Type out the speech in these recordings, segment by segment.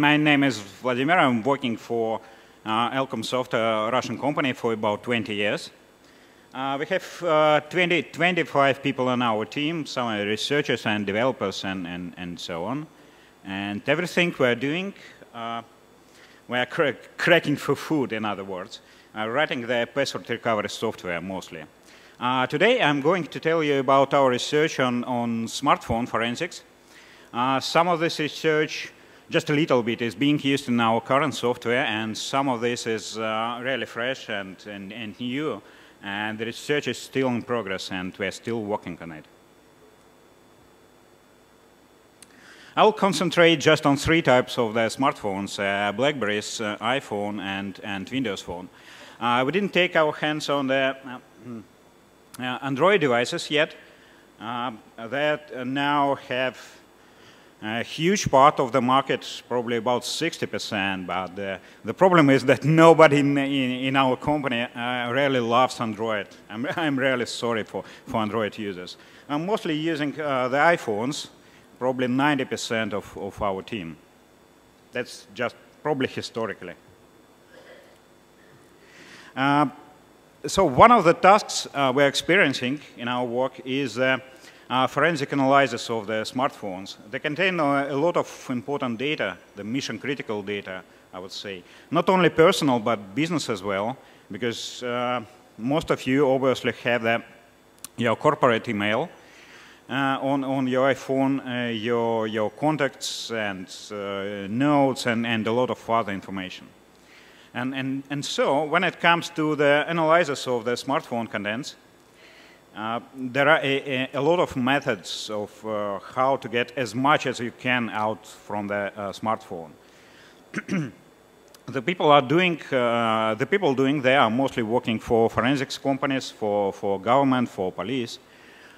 My name is Vladimir. I'm working for Elcomsoft, a Russian company, for about 20 years. We have 25 people on our team, some are researchers and developers and so on. And everything we're doing, we're cracking for food, in other words, writing the password recovery software mostly. Today I'm going to tell you about our research on smartphone forensics. Some of this research, just a little bit, is being used in our current software, and some of this is really fresh and new, and the research is still in progress, and we're still working on it. I'll concentrate just on 3 types of the smartphones, BlackBerry's, iPhone, and Windows Phone. We didn't take our hands on the Android devices yet that now have a huge part of the market, probably about 60%, but the problem is that nobody in our company really loves Android. I'm really sorry for Android users. I'm mostly using the iPhones, probably 90% of our team. That's just probably historically. So one of the tasks we're experiencing in our work is forensic analysis of the smartphones. They contain a lot of important data, the mission-critical data, I would say. Not only personal, but business as well, because most of you obviously have your corporate email on your iPhone, your contacts and notes and a lot of other information. And so, when it comes to the analysis of the smartphone contents, there are a lot of methods of how to get as much as you can out from the smartphone. The people doing there are mostly working for forensics companies, for government, for police.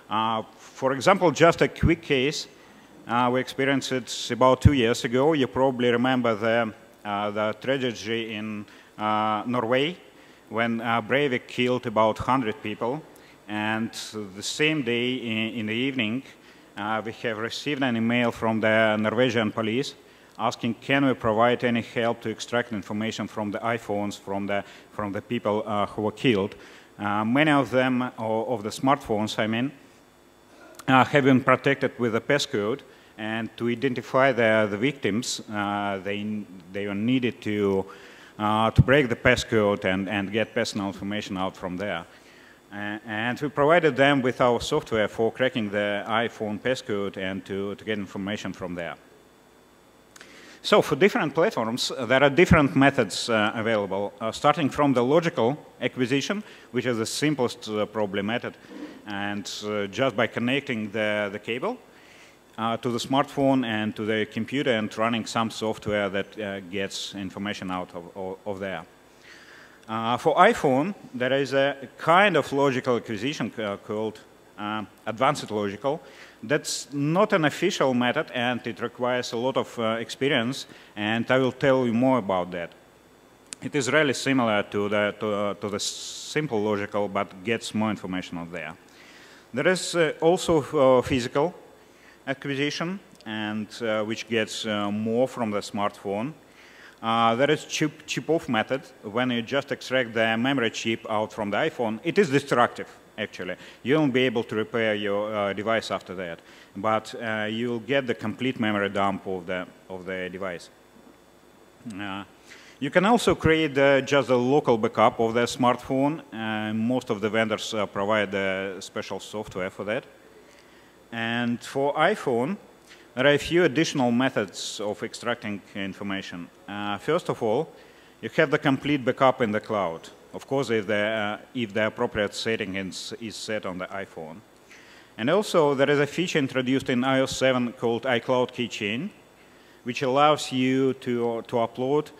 For example, just a quick case, we experienced it about 2 years ago. You probably remember the tragedy in Norway when Breivik killed about 100 people. And the same day in the evening, we have received an email from the Norwegian police asking, can we provide any help to extract information from the iPhones from the people who were killed. Many of them, of the smartphones, I mean, have been protected with a passcode, and to identify the victims, they were needed to break the passcode and get personal information out from there. And we provided them with our software for cracking the iPhone passcode and to get information from there. So for different platforms, there are different methods available, starting from the logical acquisition, which is the simplest probably method, and just by connecting the cable to the smartphone and to the computer and running some software that gets information out of there. For iPhone, there is a kind of logical acquisition called advanced logical. That's not an official method, and it requires a lot of experience, and I will tell you more about that. It is really similar to the simple logical, but gets more information out there. There is also physical acquisition, and which gets more from the smartphone. There is chip-off method, when you just extract the memory chip out from the iPhone. It is destructive, actually. You won't be able to repair your device after that, but you'll get the complete memory dump of the device. You can also create just a local backup of the smartphone. Most of the vendors provide special software for that. And for iPhone, there are a few additional methods of extracting information. First of all, you have the complete backup in the cloud. Of course, if the appropriate setting is set on the iPhone. And also, there is a feature introduced in iOS 7 called iCloud Keychain, which allows you to upload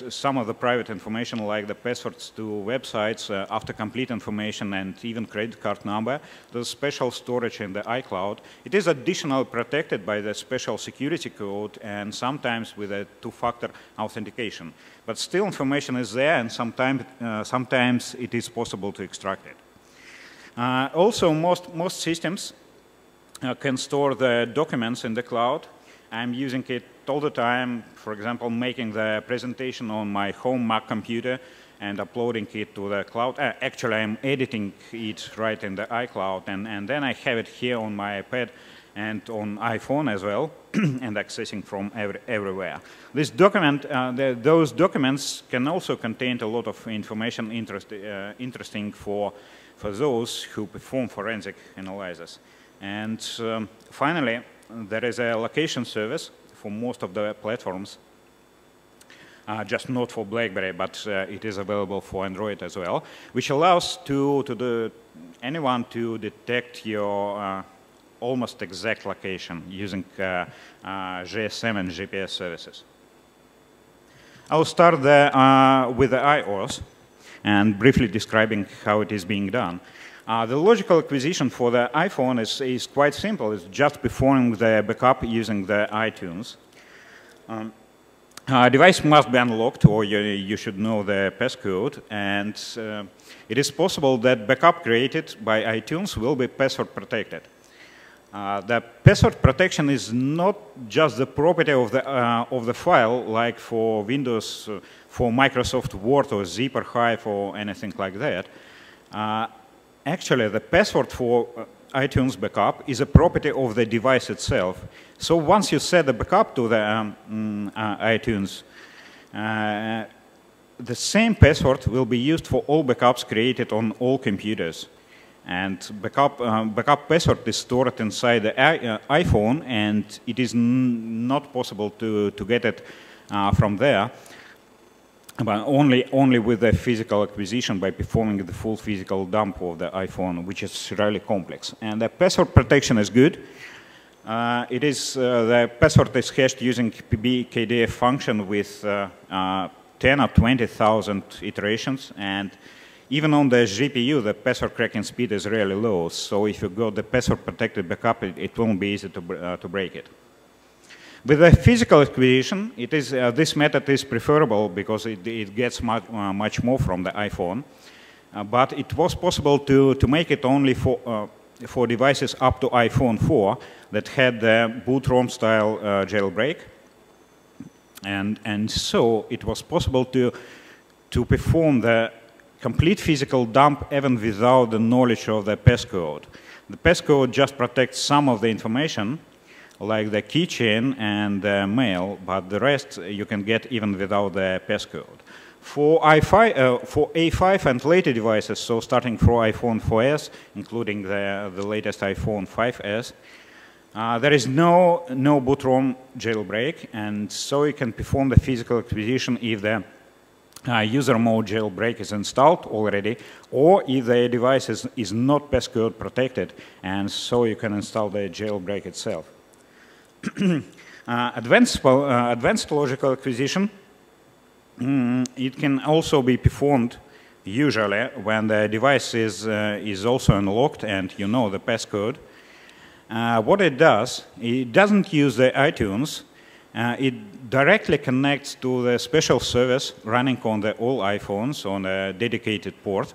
some of the private information, like the passwords to websites, after complete information, and even credit card number. There's special storage in the iCloud. It is additionally protected by the special security code and sometimes with a 2-factor authentication. But still, information is there, and sometimes it is possible to extract it. Also, most systems can store the documents in the cloud. I'm using it all the time, for example, making the presentation on my home Mac computer and uploading it to the cloud. Actually, I'm editing it right in the iCloud, and then I have it here on my iPad and on iPhone as well, and accessing from everywhere. This document, those documents can also contain a lot of information interesting for those who perform forensic analysis. And finally, there is a location service for most of the platforms, just not for BlackBerry, but it is available for Android as well, which allows anyone to detect your almost exact location using GSM and GPS services. I'll start with the iOS and briefly describing how it is being done. The logical acquisition for the iPhone is quite simple. It's just performing the backup using the iTunes. A device must be unlocked, or you should know the passcode, and it is possible that backup created by iTunes will be password protected. The password protection is not just the property of the file, like for Windows, for Microsoft Word or Zip or Hive or anything like that. Actually, the password for iTunes backup is a property of the device itself. So once you set the backup to the iTunes, the same password will be used for all backups created on all computers. And backup password is stored inside the iPhone, and it is not possible to get it from there, but only with the physical acquisition by performing the full physical dump of the iPhone, which is really complex. And the password protection is good. The password is hashed using PBKDF function with 10 or 20,000 iterations, and even on the GPU, the password cracking speed is really low. So if you got the password protected backup, it won't be easy to break it. With the physical acquisition, this method is preferable because it gets much more from the iPhone. But it was possible to make it only for devices up to iPhone 4 that had the boot ROM style jailbreak. And so it was possible to perform the complete physical dump even without the knowledge of the passcode. The passcode just protects some of the information, like the keychain and the mail, but the rest you can get even without the passcode. For A5 and later devices, so starting from iPhone 4S, including the latest iPhone 5S, there is no boot ROM jailbreak, and so you can perform the physical acquisition if the user mode jailbreak is installed already, or if the device is not passcode protected, and so you can install the jailbreak itself. Advanced logical acquisition, it can also be performed usually when the device is also unlocked and you know the passcode. What it does, it doesn't use the iTunes. It directly connects to the special service running on all iPhones on a dedicated port.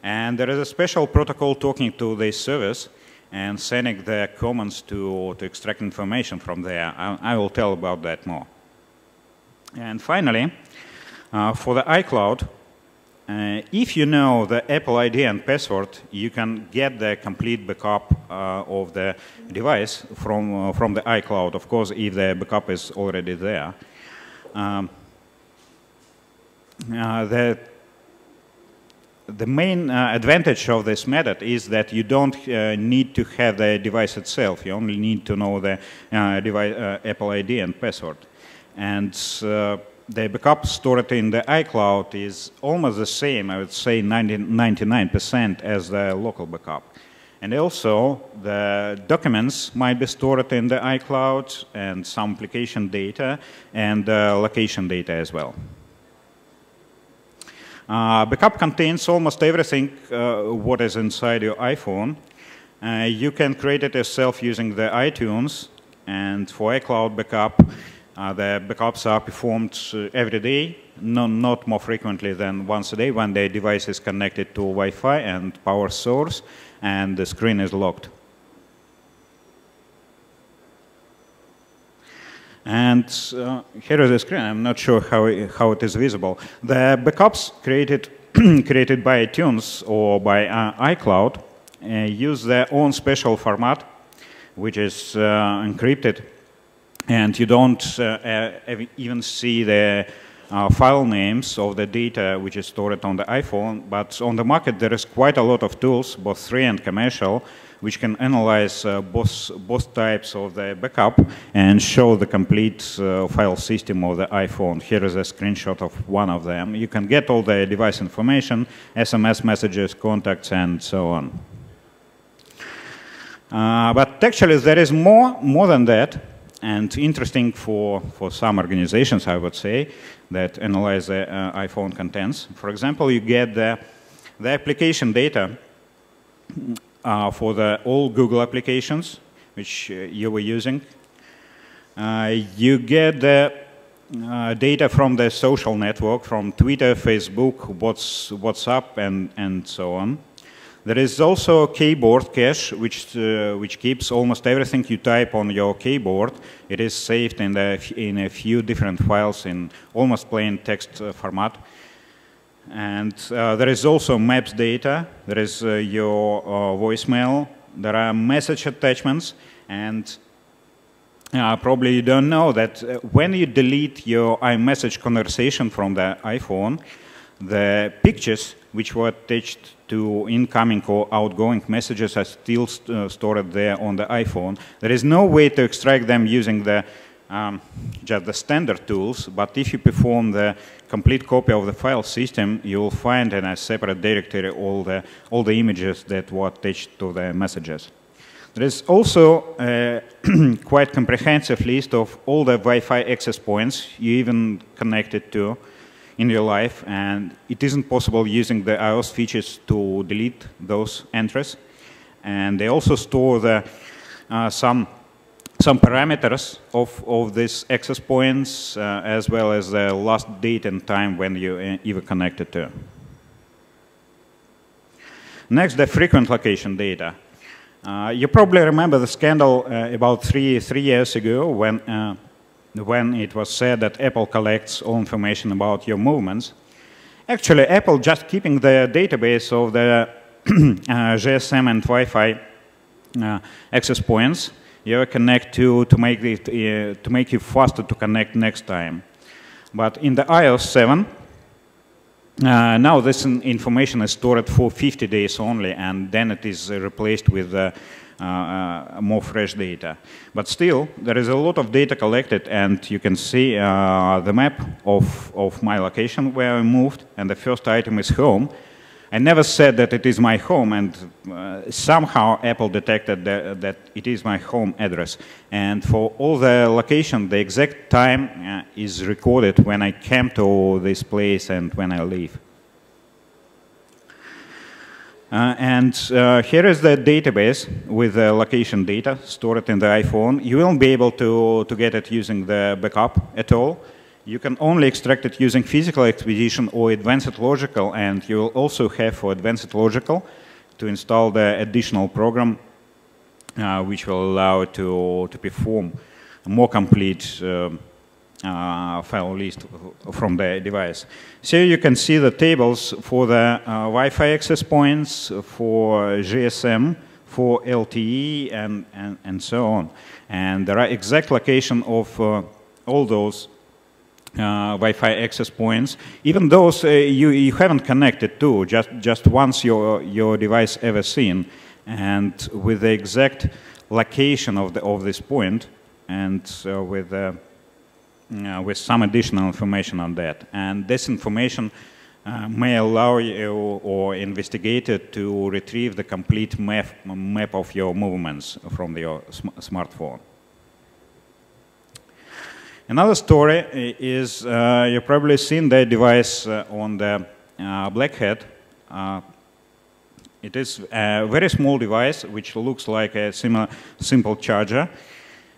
And there is a special protocol talking to this service and sending the commands to extract information from there. I will tell about that more. And finally, for the iCloud, if you know the Apple ID and password, you can get the complete backup of the device from the iCloud, of course, if the backup is already there. The main advantage of this method is that you don't need to have the device itself. You only need to know the Apple ID and password. And the backup stored in the iCloud is almost the same, I would say 99% as the local backup. And also, the documents might be stored in the iCloud, and some application data and location data as well. Backup contains almost everything what is inside your iPhone. You can create it yourself using the iTunes, and for iCloud backup, the backups are performed every day, not more frequently than once a day when the device is connected to Wi-Fi and power source and the screen is locked. And here is the screen. I'm not sure how it is visible. The backups created created by iTunes or by iCloud use their own special format, which is encrypted, and you don't even see the file names of the data which is stored on the iPhone. But on the market there is quite a lot of tools, both free and commercial, which can analyze both types of the backup and show the complete file system of the iPhone. Here is a screenshot of one of them. You can get all the device information, SMS messages, contacts, and so on. But actually there is more than that, and interesting for some organizations, I would say, that analyze the iPhone contents. For example, you get the application data for all Google applications which you were using. You get the data from the social network, from Twitter, Facebook, WhatsApp, and so on. There is also a keyboard cache, which keeps almost everything you type on your keyboard. It is saved in a few different files in almost plain text format. And there is also maps data. There is your voicemail. There are message attachments. And probably you don't know that when you delete your iMessage conversation from the iPhone, the pictures which were attached to incoming or outgoing messages are still stored there on the iPhone. There is no way to extract them using just the standard tools, but if you perform the complete copy of the file system, you will find in a separate directory all the images that were attached to the messages. There is also a quite comprehensive list of all the Wi-Fi access points you even connected to in your life, and it isn't possible using the auth features to delete those entries. And they also store some parameters of these access points, as well as the last date and time when you even connected to. Next, the frequent location data. You probably remember the scandal about three years ago when it was said that Apple collects all information about your movements. Actually, Apple just keeping the database of the GSM and Wi-Fi access points you connect to make you faster to connect next time. But in the iOS 7, now this information is stored for 50 days only, and then it is replaced with more fresh data. But still, there is a lot of data collected, and you can see the map of my location where I moved, and the first item is home. I never said that it is my home, and somehow Apple detected that it is my home address. And for all the location, the exact time is recorded when I came to this place and when I leave. Here is the database with the location data stored in the iPhone. You won't be able to get it using the backup at all. You can only extract it using physical acquisition or advanced logical, and you will also have for advanced logical to install the additional program which will allow to perform a more complete file list from the device. So you can see the tables for the Wi-Fi access points, for GSM, for LTE, and so on. And there are exact location of all those Wi-Fi access points, even those you haven't connected to, just once your device ever seen, and with the exact location of this point, and with some additional information on that. And this information may allow you or investigator to retrieve the complete map of your movements from your smartphone. Another story is you've probably seen the device on the Black Hat. It is a very small device which looks like a simple charger,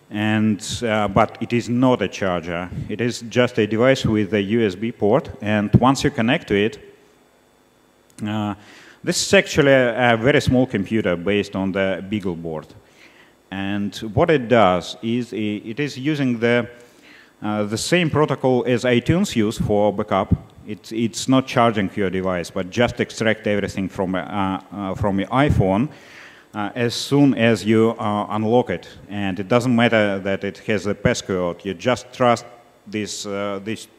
but it is not a charger. It is just a device with a USB port, and once you connect to it, this is actually a very small computer based on the Beagle board. And what it does is it is using the The same protocol as iTunes use for backup. It's not charging your device, but just extract everything from your iPhone as soon as you unlock it. And it doesn't matter that it has a passcode. You just trust this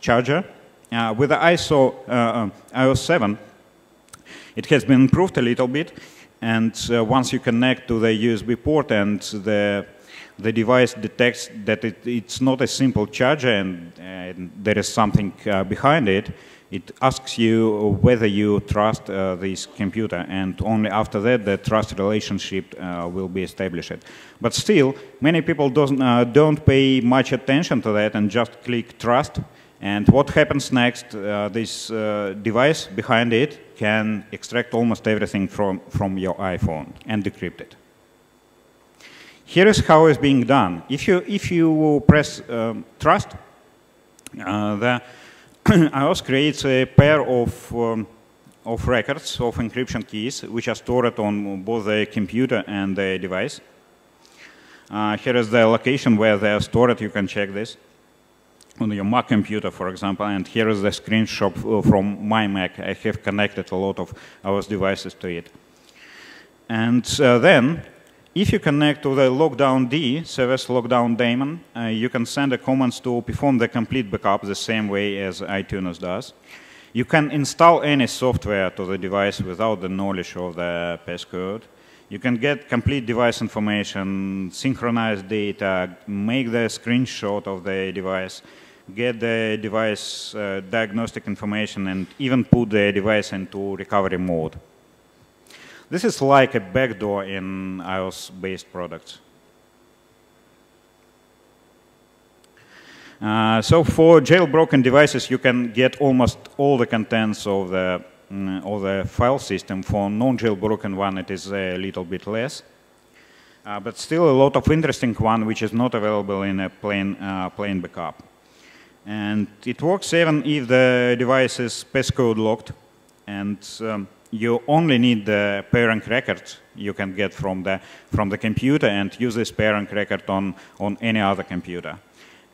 charger. With the iOS 7, it has been improved a little bit. And once you connect to the USB port and the device detects that it's not a simple charger and there is something behind it, it asks you whether you trust this computer, and only after that the trust relationship will be established. But still, many people don't pay much attention to that and just click trust. And what happens next, this device behind it can extract almost everything from your iPhone and decrypt it. Here is how it's being done. If you press trust, the iOS creates a pair of records of encryption keys which are stored on both the computer and the device. Here is the location where they are stored. You can check this on your Mac computer, for example. And here is the screenshot from my Mac. I have connected a lot of iOS devices to it. And then, if you connect to the lockdown service lockdown daemon, you can send a command to perform the complete backup the same way as iTunes does. You can install any software to the device without the knowledge of the passcode. You can get complete device information, synchronize data, make the screenshot of the device, get the device diagnostic information, and even put the device into recovery mode. This is like a backdoor in iOS-based products. So for jailbroken devices, you can get almost all the contents of the file system. For non-jailbroken one, it is a little bit less. But still a lot of interesting one, which is not available in a plain backup. And it works even if the device is passcode locked, and you only need the parent record you can get from the computer and use this parent record on any other computer.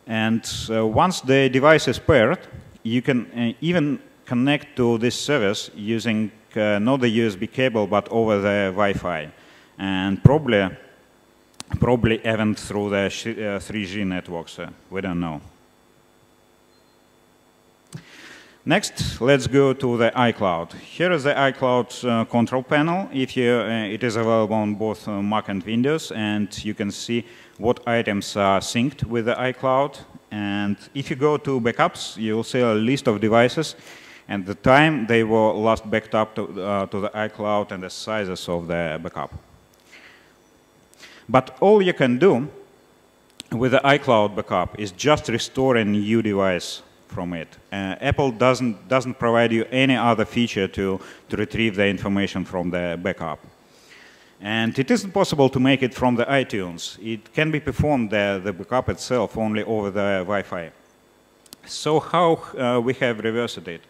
And once the device is paired, you can even connect to this service using not the USB cable but over the Wi-Fi, and probably even through the 3G networks. We don't know. Next, let's go to the iCloud. Here is the iCloud control panel. It is available on both Mac and Windows, and you can see what items are synced with the iCloud. And if you go to backups, you'll see a list of devices and the time they were last backed up to the iCloud and the sizes of the backup. But all you can do with the iCloud backup is just restore a new device from it. Apple doesn't provide you any other feature to retrieve the information from the backup. And it isn't possible to make it from the iTunes. It can be performed, the backup itself, only over the Wi-Fi. So how we have reversed it?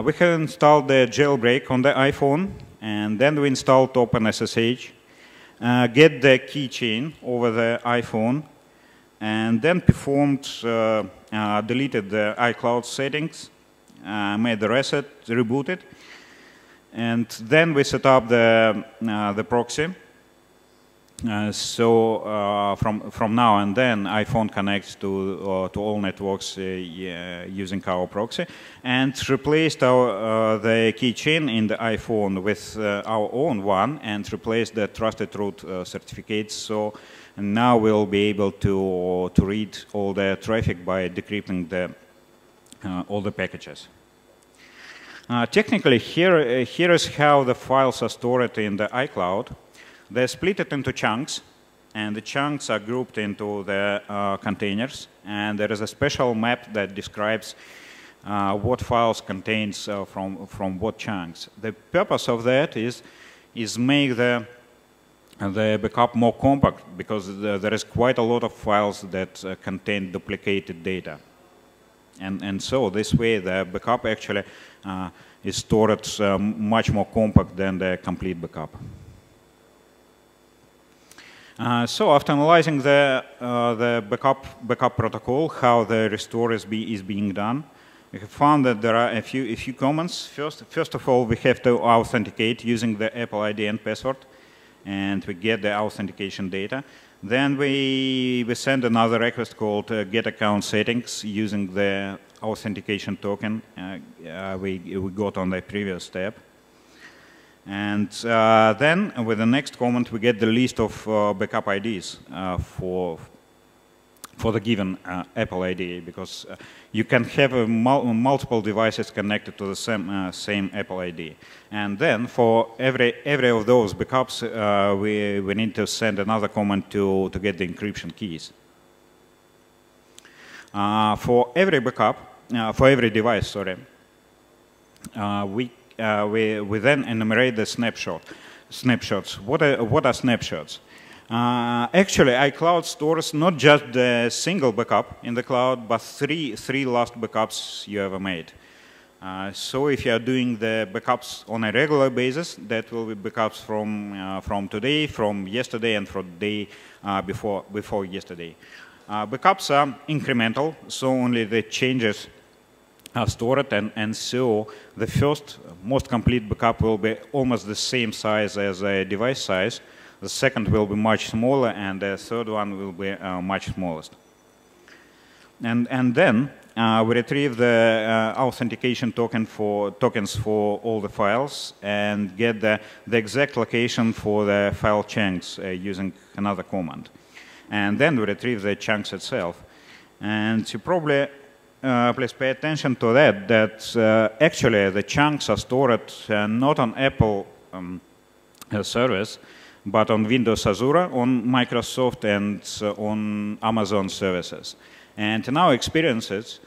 We have installed the jailbreak on the iPhone, and then we installed OpenSSH, get the keychain over the iPhone, and then performed, deleted the iCloud settings, made the reset, rebooted, and then we set up the proxy. So from now and then, iPhone connects to all networks using our proxy, and replaced the keychain in the iPhone with our own one, and replaced the trusted root certificates. So now we'll be able to read all the traffic by decrypting all the packages. Technically, here is how the files are stored in the iCloud. They're split into chunks, and the chunks are grouped into the containers. And there is a special map that describes what files contains from what chunks. The purpose of that is make the backup more compact, because there is quite a lot of files that contain duplicated data. And so this way the backup actually is stored much more compact than the complete backup. So after analyzing the backup protocol, how the restore is being done, we have found that there are a few comments. First of all, we have to authenticate using the Apple ID and password, and we get the authentication data. Then we send another request called get account settings using the authentication token we got on the previous step. And then with the next comment, we get the list of backup IDs for the given Apple ID, because you can have multiple devices connected to the same Apple ID. And then for every of those backups, we need to send another comment to get the encryption keys. For every backup, for every device, sorry, we then enumerate the snapshots. What are snapshots? Actually, iCloud stores not just the single backup in the cloud, but three last backups you ever made. So if you are doing the backups on a regular basis, that will be backups from today, from yesterday, and from the day before yesterday. Backups are incremental, so only the changes are stored, and so the first most complete backup will be almost the same size as a device size. The second will be much smaller, and the third one will be much smallest. And then we retrieve the authentication tokens for all the files and get the exact location for the file chunks using another command. And then we retrieve the chunks itself. And you probably please pay attention to that actually the chunks are stored not on Apple service, but on Windows Azure, on Microsoft, and on Amazon services. And in our experiences,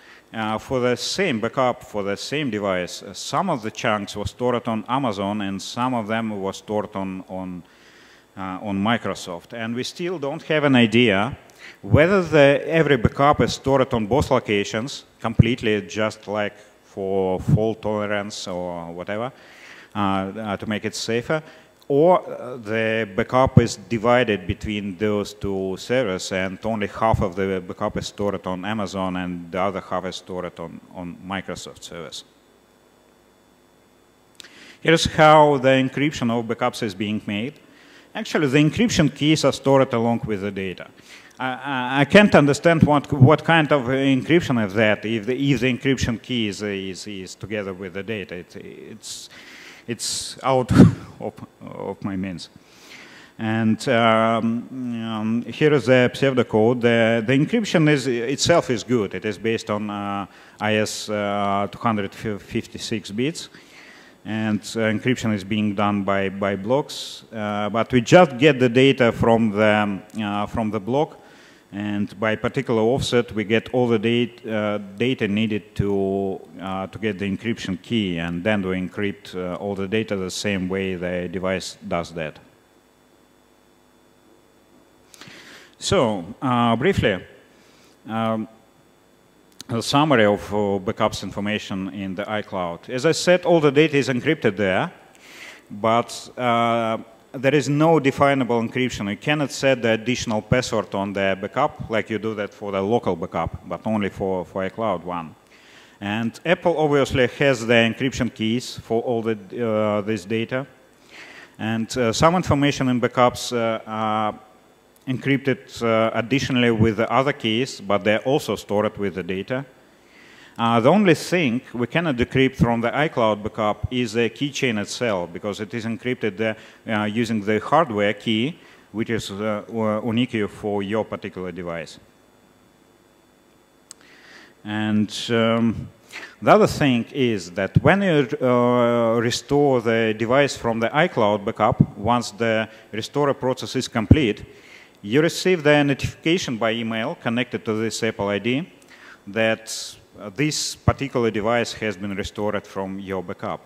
for the same backup, for the same device, some of the chunks were stored on Amazon, and some of them were stored on Microsoft. And we still don't have an idea whether every backup is stored on both locations completely, just like for fault tolerance or whatever, to make it safer, or the backup is divided between those two servers, and only half of the backup is stored on Amazon and the other half is stored on Microsoft servers. Here's how the encryption of backups is being made. Actually, the encryption keys are stored along with the data. I can't understand what kind of encryption is that if the encryption key is together with the data. It's out of my means. And here is the pseudocode. The encryption itself is good. It is based on IS 256 bits. And encryption is being done by blocks. But we just get the data from the block. And by particular offset, we get all the data needed to get the encryption key, and then we encrypt all the data the same way the device does that. So, briefly, a summary of backups information in the iCloud. As I said, all the data is encrypted there, but there is no definable encryption. You cannot set the additional password on the backup like you do that for the local backup, but only for iCloud one. And Apple obviously has the encryption keys for all this data. And some information in backups are encrypted additionally with the other keys, but they're also stored with the data. The only thing we cannot decrypt from the iCloud backup is the keychain itself, because it is encrypted using the hardware key, which is unique for your particular device. And the other thing is that when you restore the device from the iCloud backup, once the restore process is complete, you receive the notification by email connected to this Apple ID that this particular device has been restored from your backup.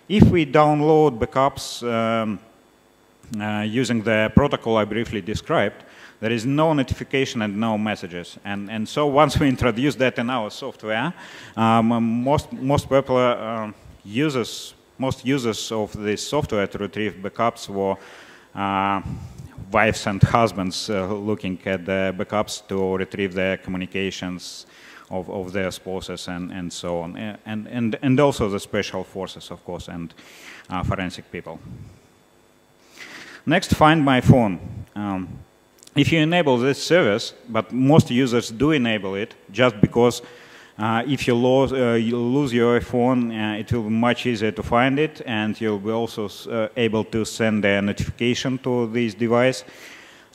If we download backups using the protocol I briefly described, there is no notification and no messages. And so once we introduce that in our software, most users of this software to retrieve backups wives and husbands looking at the backups to retrieve the communications of their spouses and so on, and also the special forces, of course, and forensic people. Next, FindMyPhone. If you enable this service, but most users do enable it just because if you lose your phone, it will be much easier to find it, and you'll be also able to send a notification to this device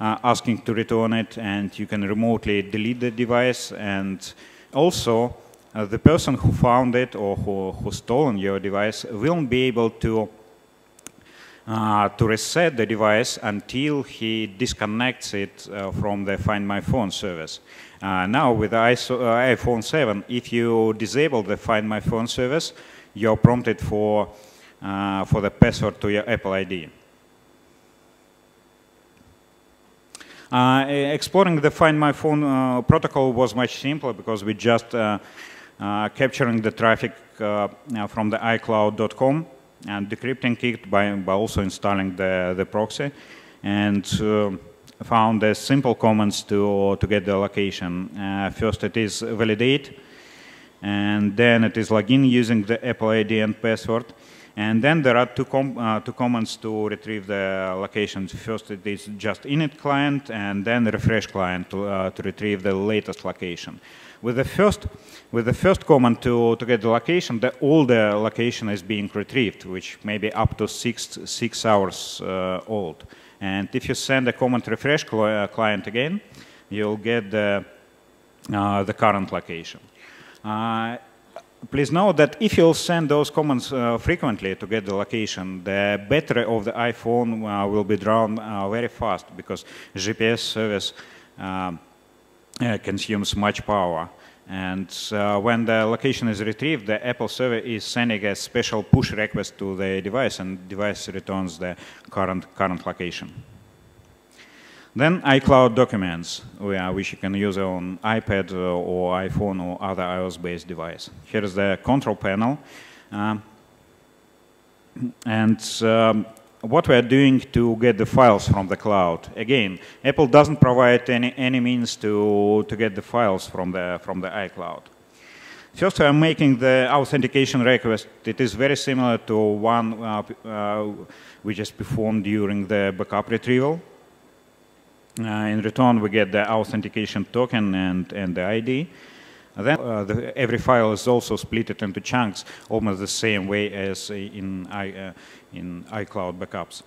asking to return it, and you can remotely delete the device. And also, the person who found it or who stolen your device won't be able to reset the device until he disconnects it from the FindMyPhone service. Now with the iPhone 7, if you disable the FindMyPhone service, you're prompted for the password to your Apple ID. Exploring the FindMyPhone protocol was much simpler because we just capturing the traffic from the iCloud.com and decrypting it by also installing the proxy, and found the simple commands to get the location. First it is validate, and then it is login using the Apple ID and password. And then there are two commands to retrieve the locations. First it is just init client, and then refresh client to retrieve the latest location. With the first command to get the location, the older location is being retrieved, which may be up to six hours old. And if you send a command refresh client again, you'll get the current location. Please note that if you'll send those commands frequently to get the location, the battery of the iPhone will be drawn very fast, because GPS service consumes much power. And when the location is retrieved, the Apple server is sending a special push request to the device, and device returns the current location. Then iCloud documents, which you can use on iPad or iPhone or other iOS-based device. Here is the control panel. What we are doing to get the files from the cloud. Again, Apple doesn't provide any means to get the files from the iCloud. First, we are making the authentication request. It is very similar to one which is performed during the backup retrieval. In return, we get the authentication token and the ID. Then every file is also split into chunks, almost the same way as in iCloud backups.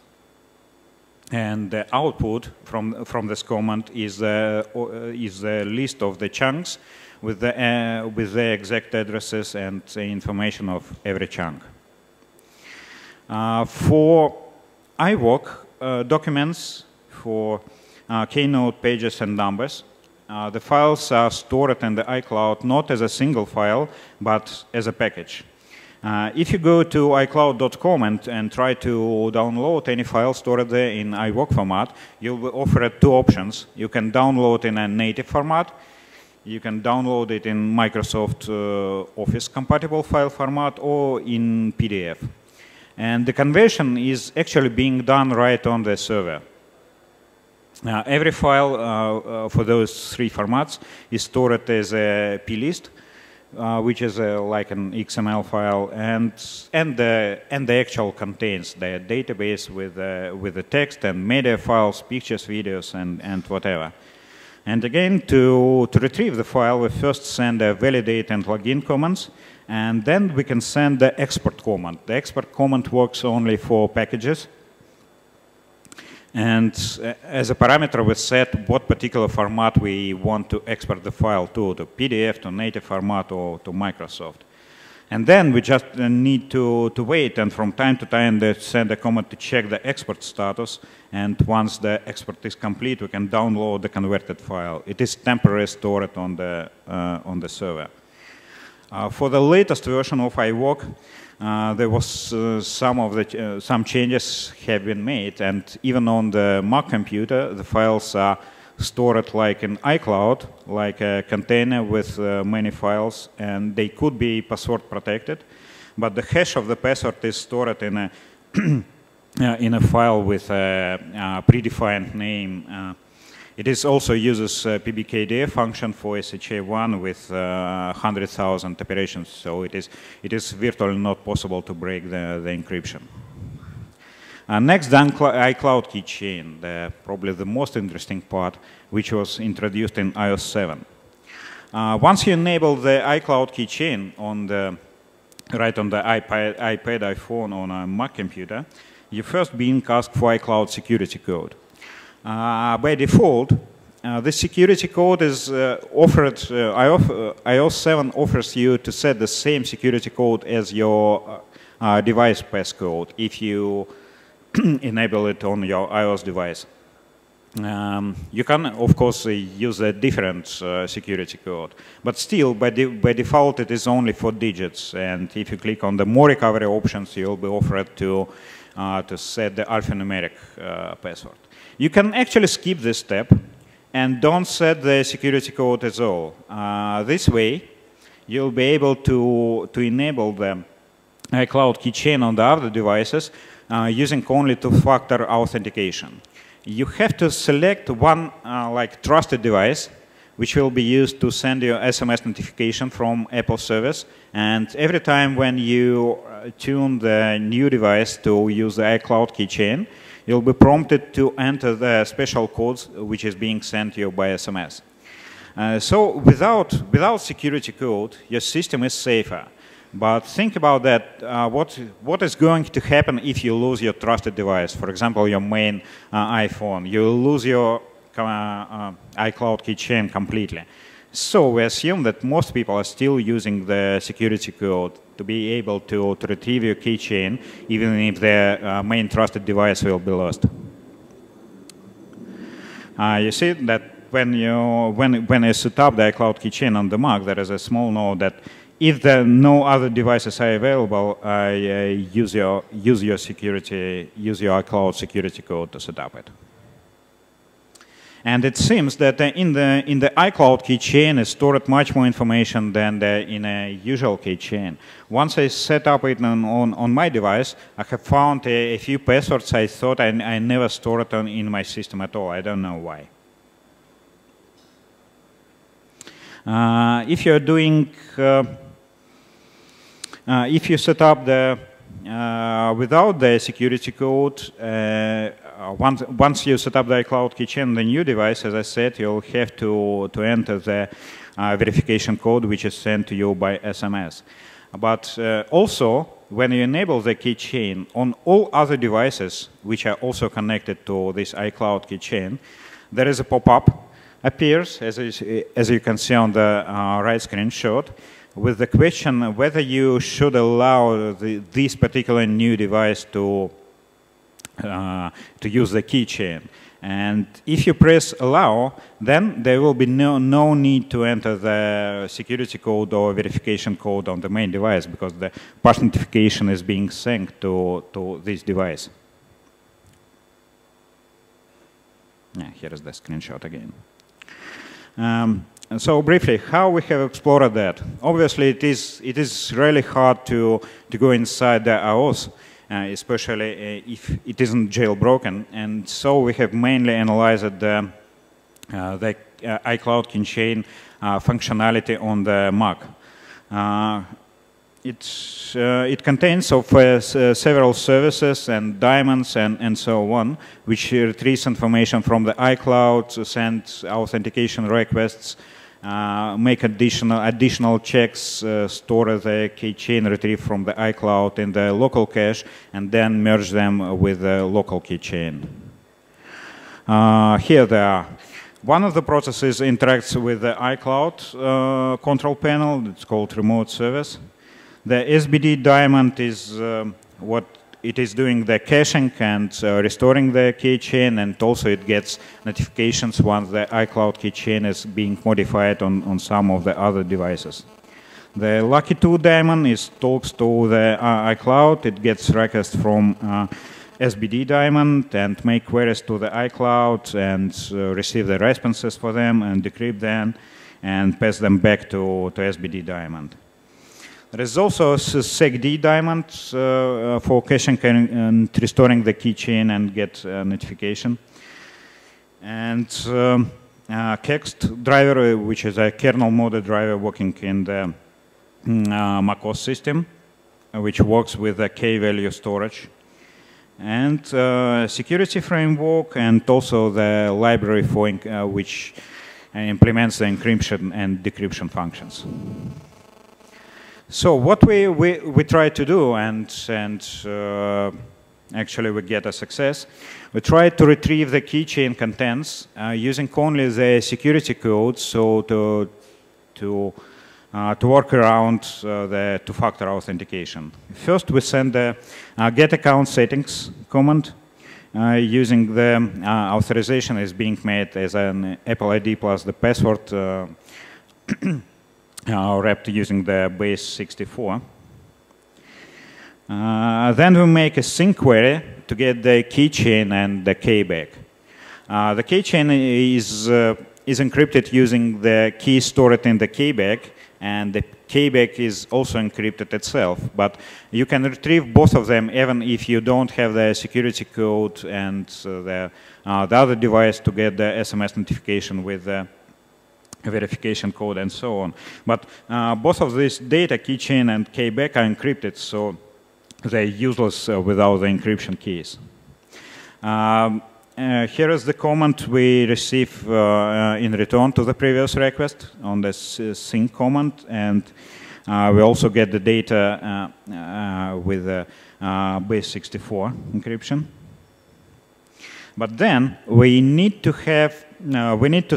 And the output from this command is the list of the chunks with the exact addresses and the information of every chunk. For iWalk documents, for Keynote pages and numbers, the files are stored in the iCloud not as a single file, but as a package. If you go to iCloud.com and try to download any file stored there in iWalk format, you'll be offered two options. You can download in a native format. You can download it in Microsoft Office compatible file format or in PDF. And the conversion is actually being done right on the server. Every file for those three formats is stored as a plist, which is like an XML file, and the actual contains the database with the text and media files, pictures, videos, and whatever. And again, to retrieve the file, we first send a validate and login commands, and then we can send the export command. The export command works only for packages. And as a parameter, we set what particular format we want to export the file to PDF, to native format, or to Microsoft. And then we just need to wait, and from time to time they send a command to check the export status, and once the export is complete, we can download the converted file. It is temporarily stored on the server. For the latest version of iWalk, there was some changes have been made, and even on the Mac computer, the files are stored like in iCloud, like a container with many files, and they could be password protected, but the hash of the password is stored in in a file with a predefined name. It is also uses PBKDF function for SHA-1 with 100,000 operations, so it is virtually not possible to break the encryption. Next, iCloud keychain, probably the most interesting part, which was introduced in iOS 7. Once you enable the iCloud keychain on the iPad, iPhone, on a Mac computer, you first being asked for iCloud security code. By default, this security code is offered. iOS 7 offers you to set the same security code as your device passcode if you enable it on your iOS device. You can, of course, use a different security code, but still, by default, it is only 4 digits. And if you click on the more recovery options, you'll be offered to set the alphanumeric password. You can actually skip this step and don't set the security code at all. This way, you'll be able to enable the iCloud keychain on the other devices using only two-factor authentication. You have to select one like trusted device, which will be used to send you SMS notification from Apple service. And every time when you tune the new device to use the iCloud keychain, you'll be prompted to enter the special codes which is being sent to you by SMS. So without security code, your system is safer. But think about that. What is going to happen if you lose your trusted device? For example, your main iPhone. You will lose your iCloud keychain completely. So we assume that most people are still using the security code to be able to retrieve your keychain, even if their main trusted device will be lost. You see that when you set up the iCloud keychain on the Mac, there is a small note that if no other devices are available, use your iCloud security code to set up it. And it seems that in the iCloud keychain is stored much more information than in a usual keychain. Once I set up it on my device, I have found a few passwords I thought I never stored in my system at all. I don't know why. If you're doing, if you set up without the security code, once you set up the iCloud keychain on the new device, as I said, you'll have to enter the verification code which is sent to you by SMS. But also, when you enable the keychain on all other devices which are also connected to this iCloud keychain, there is a pop-up appears, as you can see on the right screenshot, with the question whether you should allow this particular new device to use the keychain. And if you press allow, then there will be no need to enter the security code or verification code on the main device, because the push notification is being sent to this device. Yeah, here is the screenshot again. So briefly, how we have explored that. Obviously, it is really hard to go inside the auth, especially if it isn't jailbroken. And so we have mainly analyzed the iCloud keychain functionality on the Mac. It contains several services and diamonds and so on, which retrieves information from the iCloud, sends authentication requests, make additional checks, store the keychain retrieved from the iCloud in the local cache, and then merge them with the local keychain. Here they are. One of the processes interacts with the iCloud control panel. It's called remote service. The SBD diamond is what it is doing the caching and restoring the keychain, and also it gets notifications once the iCloud keychain is being modified on some of the other devices. The Lucky 2 daemon talks to the iCloud. It gets requests from SBD daemon and make queries to the iCloud and receive the responses for them and decrypt them and pass them back to SBD daemon. There is also a SecD diamond for caching and restoring the keychain and get notification. And Kext driver, which is a kernel mode driver working in the macOS system, which works with the key-value storage. And security framework, and also the library for which implements the encryption and decryption functions. So what we try to do, and actually we get a success, we try to retrieve the keychain contents using only the security code, so to work around the two-factor authentication. First, we send the get account settings command using the authorization is being made as an Apple ID plus the password wrapped using the base 64. Then we make a sync query to get the keychain and the key back. The keychain is encrypted using the key stored in the key back, and the keyback is also encrypted itself. But you can retrieve both of them even if you don't have the security code and the other device to get the SMS notification with the verification code and so on. But both of these data, keychain and keyback, are encrypted, so they're useless without the encryption keys. Here is the comment we receive in return to the previous request on the sync command, and we also get the data with the base 64 encryption. But then we need to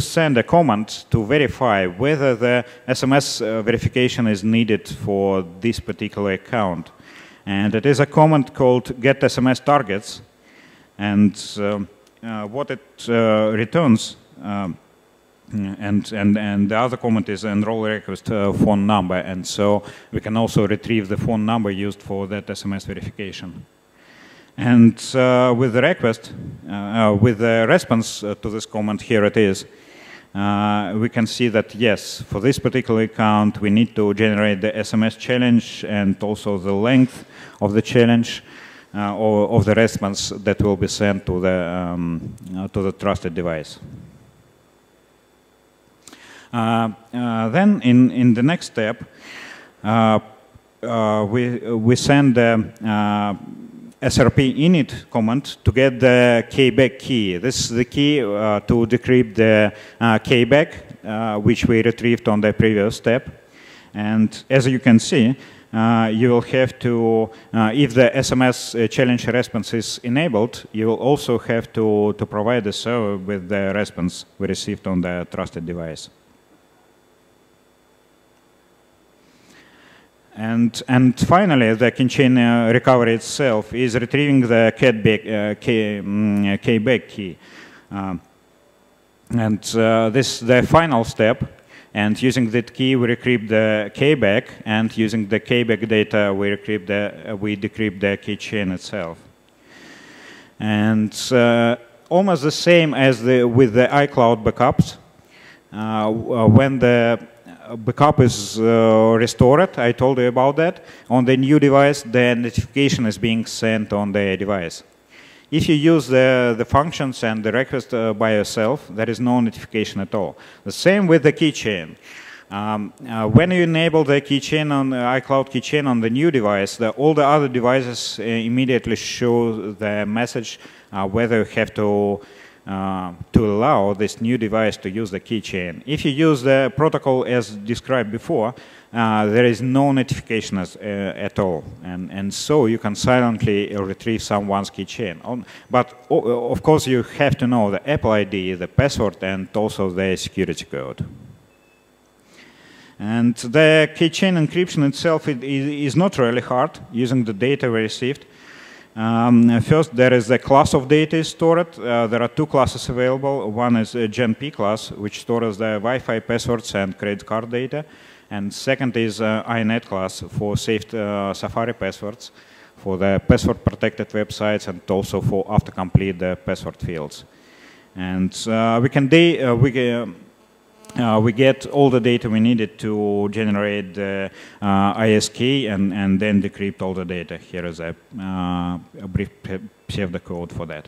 send a command to verify whether the SMS verification is needed for this particular account, and it is a command called get SMS targets, and what it returns, and the other comment is enroll request phone number, and so we can also retrieve the phone number used for that SMS verification. And with the request, with the response to this comment, here it is, we can see that yes, for this particular account, we need to generate the SMS challenge and also the length of the challenge. Or of the response that will be sent to the trusted device. Then in the next step, we send the SRP init command to get the keyback key. This is the key to decrypt the keyback, which we retrieved on the previous step. And as you can see, you will have to, if the SMS challenge response is enabled, you will also have to provide the server with the response we received on the trusted device. And finally, the keychain recovery itself is retrieving the keyback key. And this is the final step. And using that key, we decrypt the keyback, and using the keyback data, we decrypt the keychain itself. And almost the same as with the iCloud backups. When the backup is restored, I told you about that, on the new device, the notification is being sent on the device. If you use the functions and the request by yourself, there is no notification at all. The same with the keychain. When you enable the keychain on the iCloud keychain on the new device, all the other devices immediately show the message whether you have to allow this new device to use the keychain. If you use the protocol as described before, there is no notification at all, and so you can silently retrieve someone's keychain. But of course, you have to know the Apple ID, the password, and also the security code. And the keychain encryption itself is not really hard using the data we received. First, there is a class of data stored. There are two classes available. One is a GenP class, which stores the Wi-Fi passwords and credit card data. And second is INET class for saved Safari passwords, for the password-protected websites, and also for autocomplete the password fields. And we can we get all the data we needed to generate the ISK and then decrypt all the data. Here is a brief pseudocode for that.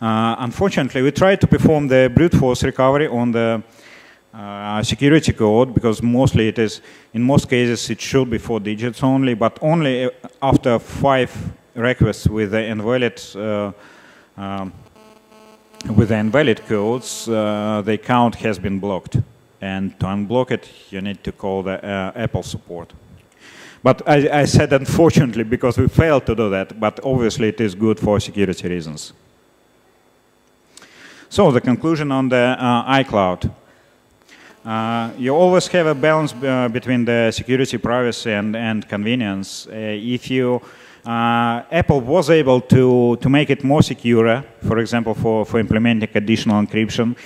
Unfortunately, we tried to perform the brute force recovery on the security code, because mostly it is, in most cases, it should be 4 digits only, but only after 5 requests with the invalid codes, the account has been blocked. And to unblock it, you need to call the Apple support. But I said unfortunately because we failed to do that, but obviously it is good for security reasons. So the conclusion on the iCloud. You always have a balance between the security, privacy, and convenience. If you Apple was able to make it more secure, for example, for implementing additional encryption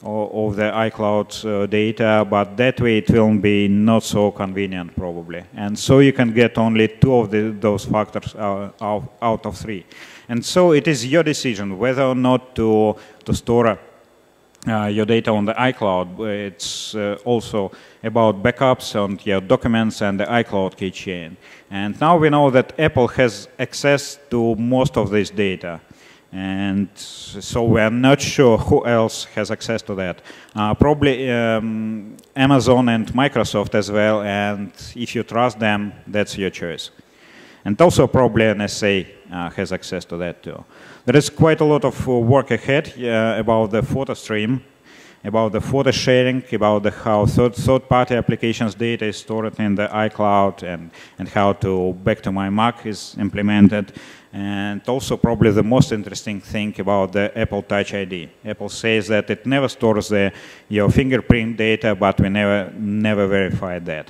of the iCloud data, but that way it will be not so convenient probably. And so you can get only 2 of those factors out of 3. And so it is your decision whether or not to store your data on the iCloud. It's also about backups on your documents and the iCloud keychain. And now we know that Apple has access to most of this data. And so we are not sure who else has access to that. Probably Amazon and Microsoft as well, and if you trust them, that's your choice. And also probably NSA has access to that too. There is quite a lot of work ahead about the photo stream, about the photo sharing, about how third-party applications data is stored in the iCloud, and how to back to my Mac is implemented. And also probably the most interesting thing about the Apple Touch ID. Apple says that it never stores your fingerprint data, but we never verified that.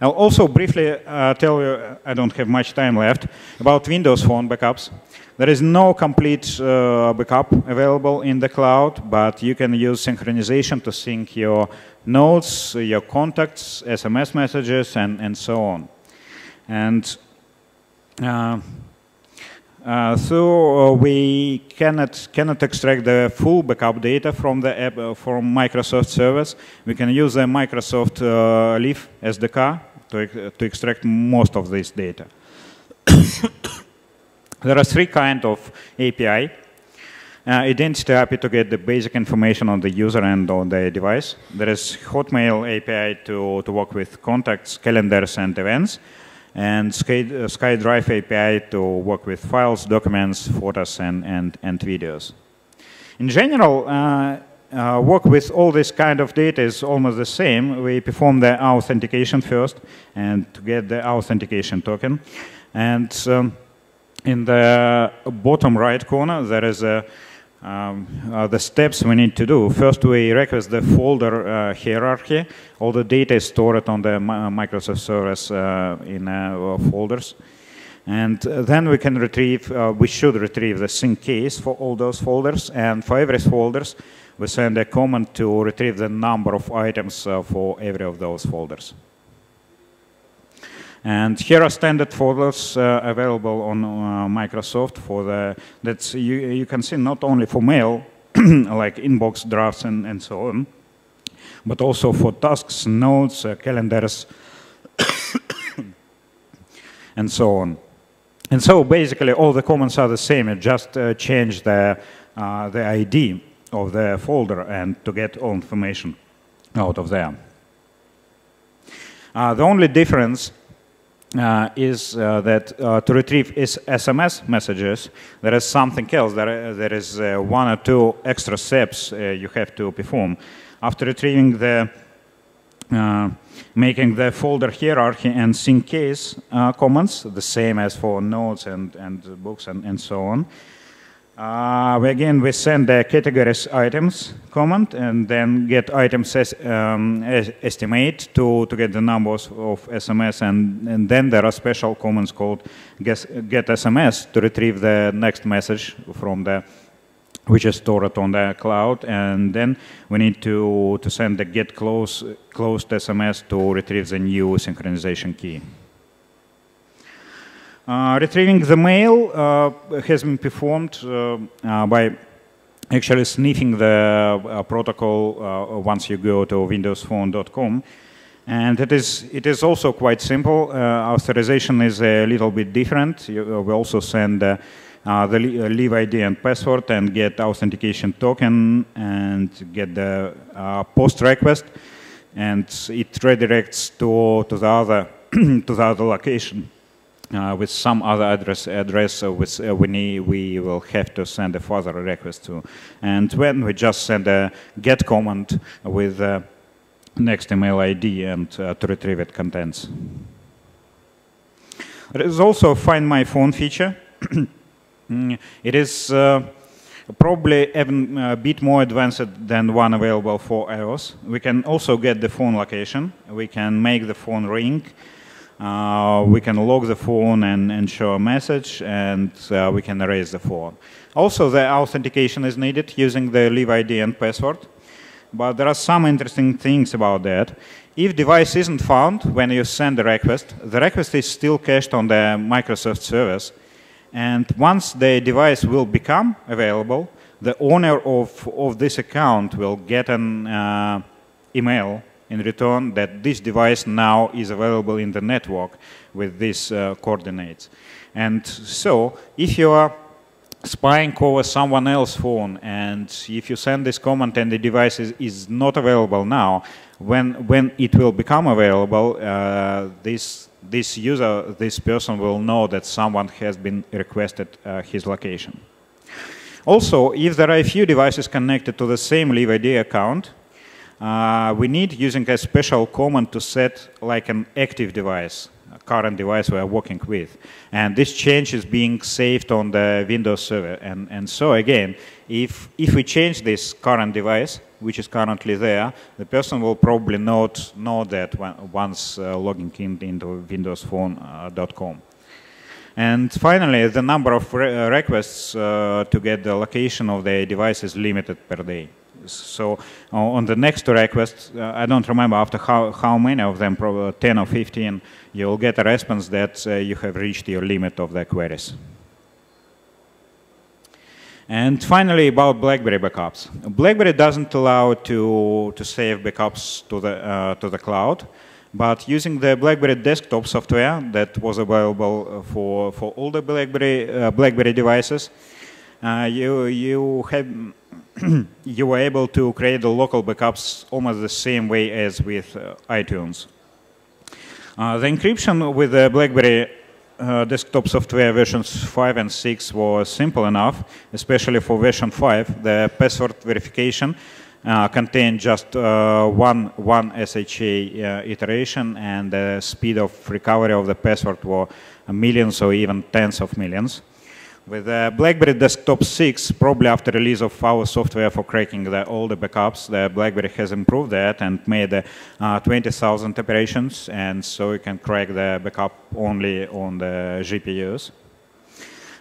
I'll also briefly tell you, I don't have much time left, about Windows Phone backups. There is no complete backup available in the cloud, but you can use synchronization to sync your notes, your contacts, SMS messages, and so on. And so we cannot extract the full backup data from the app, from Microsoft service. We can use the Microsoft Leaf SDK to extract most of this data. There are 3 kinds of API. Identity API to get the basic information on the user and on the device. There is Hotmail API to work with contacts, calendars, and events. And SkyDrive API to work with files, documents, photos, and videos. In general, work with all this kind of data is almost the same. We perform the authentication first, and to get the authentication token. And in the bottom right corner, there is the steps we need to do. First, we request the folder hierarchy. All the data is stored on the Microsoft service in folders. And then we can retrieve, we should retrieve the sync keys for all those folders. And for every folders, we send a command to retrieve the number of items for every of those folders. And here are standard folders available on Microsoft for the, that's, you can see not only for mail, like inbox, drafts, and so on, but also for tasks, notes, calendars, and so on. And so basically all the commands are the same, it just change the ID of the folder and to get all information out of there. The only difference is that to retrieve SMS messages, there is something else. There is 1 or 2 extra steps you have to perform. After retrieving the, making the folder hierarchy and sync keys commands, the same as for notes and books and so on. We send the categories items command and then get items estimate to get the numbers of SMS, and then there are special commands called get SMS to retrieve the next message from the which is stored on the cloud, and then we need to send the get closed SMS to retrieve the new synchronization key. Retrieving the mail has been performed by actually sniffing the protocol once you go to windowsphone.com. And it is also quite simple. Authorization is a little bit different. We also send the leave ID and password and get authentication token and get the post request, and it redirects to the other to the other location with some other address which we will have to send a further request to. And when we just send a get command with next email ID and to retrieve it contents. There is also a FindMyPhone feature. It is probably even a bit more advanced than one available for iOS. We can also get the phone location. We can make the phone ring. We can log the phone and show a message, and we can erase the phone. Also, the authentication is needed using the leave ID and password. But there are some interesting things about that. If device isn't found when you send the request is still cached on the Microsoft service. And once the device will become available, the owner of this account will get an email in return that this device now is available in the network with these coordinates. And so, if you are spying over someone else's phone, and if you send this command and the device is not available now, when it will become available, this person will know that someone has been requested his location. Also, if there are a few devices connected to the same leave ID account, we need using a special command to set like an active device, a current device we are working with. And this change is being saved on the Windows server. And so again, if we change this current device, which is currently there, the person will probably know that once logging into windowsphone.com. And finally, the number of requests to get the location of the device is limited per day. So on the next request, I don't remember after how many of them, probably 10 or 15, you'll get a response that you have reached your limit of the queries. And finally, about BlackBerry backups. BlackBerry doesn't allow to save backups to the cloud, but using the BlackBerry desktop software that was available for all the BlackBerry devices, you were able to create the local backups almost the same way as with iTunes. The encryption with the BlackBerry desktop software versions 5 and 6 was simple enough, especially for version 5. The password verification contained just one SHA iteration, and the speed of recovery of the password were millions or even tens of millions. With BlackBerry Desktop 6, probably after release of our software for cracking all the backups, the BlackBerry has improved that and made 20,000 operations, and so you can crack the backup only on the GPUs.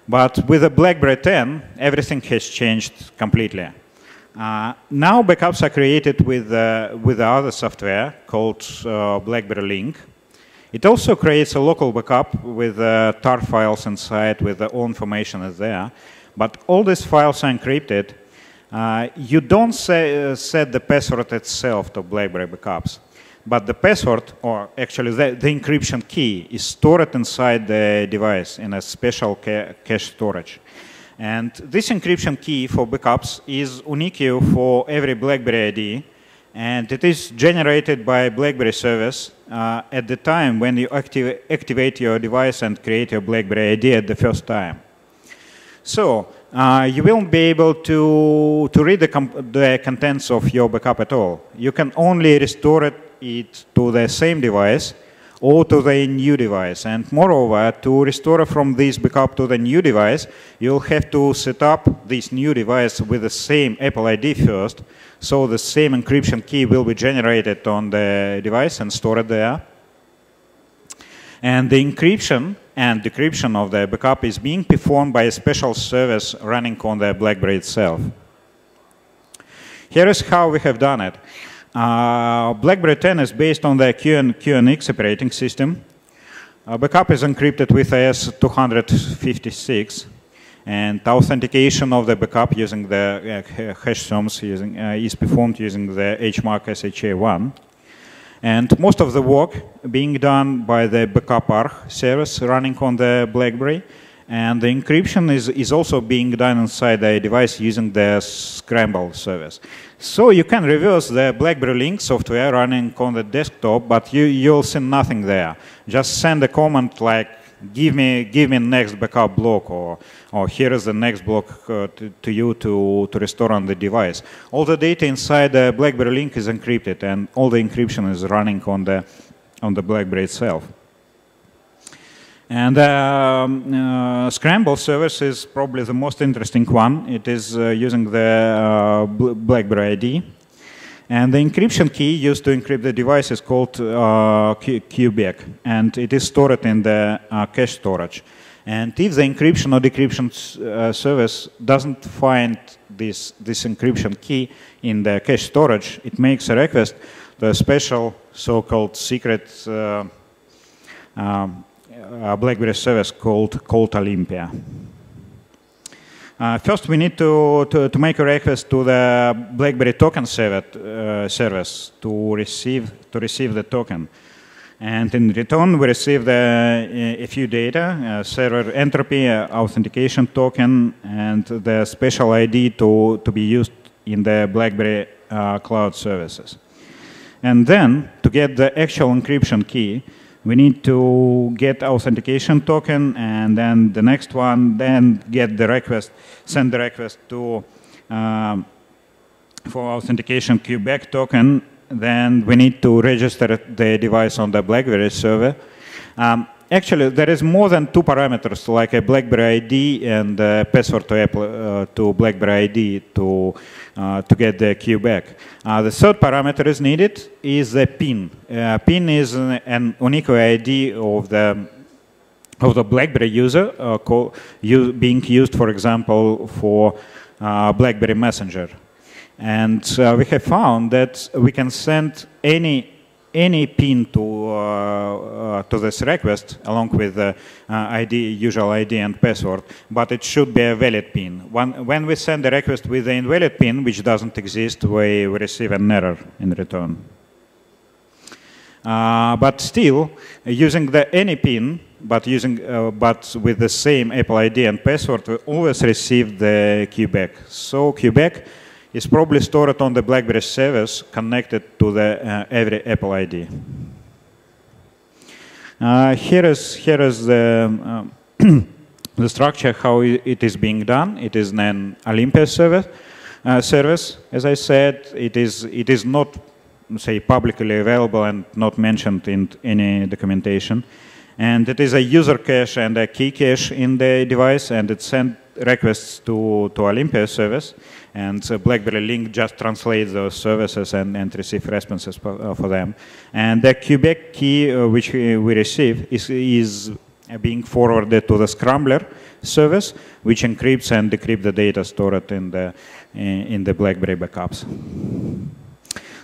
But with the BlackBerry 10, everything has changed completely. Now backups are created with the other software called BlackBerry Link. It also creates a local backup with tar files inside with all information is there. But all these files are encrypted. You don't set the password itself to BlackBerry backups. But the password, or actually the encryption key, is stored inside the device in a special cache storage. And this encryption key for backups is unique for every BlackBerry ID. And it is generated by BlackBerry service at the time when you activate your device and create your BlackBerry ID at the first time. So you won't be able to read the contents of your backup at all. You can only restore it to the same device or to the new device. And moreover, to restore from this backup to the new device, you'll have to set up this new device with the same Apple ID first. So the same encryption key will be generated on the device and stored there. And the encryption and decryption of the backup is being performed by a special service running on the BlackBerry itself. Here is how we have done it. BlackBerry 10 is based on the QNX operating system. Backup is encrypted with AES 256. And authentication of the backup using the hash terms is performed using the HMARC SHA-1. And most of the work being done by the backup arch service running on the BlackBerry. And the encryption is also being done inside the device using the Scramble service. So you can reverse the BlackBerry Link software running on the desktop, but you'll see nothing there. Just send a comment like, give me next backup block, or here is the next block to you to restore on the device. All the data inside the BlackBerry Link is encrypted, and all the encryption is running on the BlackBerry itself. And Scramble service is probably the most interesting one. It is using the BlackBerry ID. And the encryption key used to encrypt the device is called QBAC, and it is stored in the cache storage. And if the encryption or decryption service doesn't find this encryption key in the cache storage, it makes a request to a special so-called secret BlackBerry service called Olympia. First, we need to make a request to the BlackBerry token service to receive the token. And in return, we receive a few data, server entropy, authentication token, and the special ID to be used in the BlackBerry cloud services. And then, to get the actual encryption key, we need to get authentication token, and then the next one, then get the request, send the request to for authentication QBAC token. Then we need to register the device on the BlackBerry server. Actually, there is more than 2 parameters, like a BlackBerry ID and a password to BlackBerry ID to get the QBAC. The third parameter is needed is the PIN. PIN is an unique ID of the BlackBerry user being used, for example, for BlackBerry Messenger. And we have found that we can send any PIN to this request along with the usual ID and password, but it should be a valid PIN. When we send a request with an invalid PIN, which doesn't exist, we receive an error in return. But still, using any PIN, but with the same Apple ID and password, we always receive the QBAC. So QBAC is probably stored on the BlackBerry service connected to the every Apple ID. Here is the the structure how it is being done. It is an Olympia service. As I said, it is not, say, publicly available and not mentioned in any documentation. And it is a user cache and a key cache in the device, and it sends requests to Olympia service, and BlackBerry Link just translates those services and receive responses for them. And the QBAC key which we receive is being forwarded to the Scrambler service, which encrypts and decrypts the data stored in the BlackBerry backups.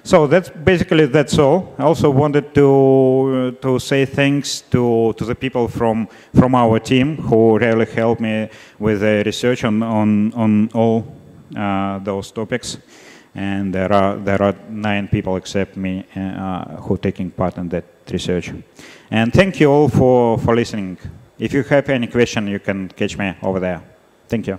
So that's all. I also wanted to say thanks to the people from our team who really helped me with the research on all those topics. And there are 9 people except me who are taking part in that research. And thank you all for listening. If you have any question, you can catch me over there. Thank you.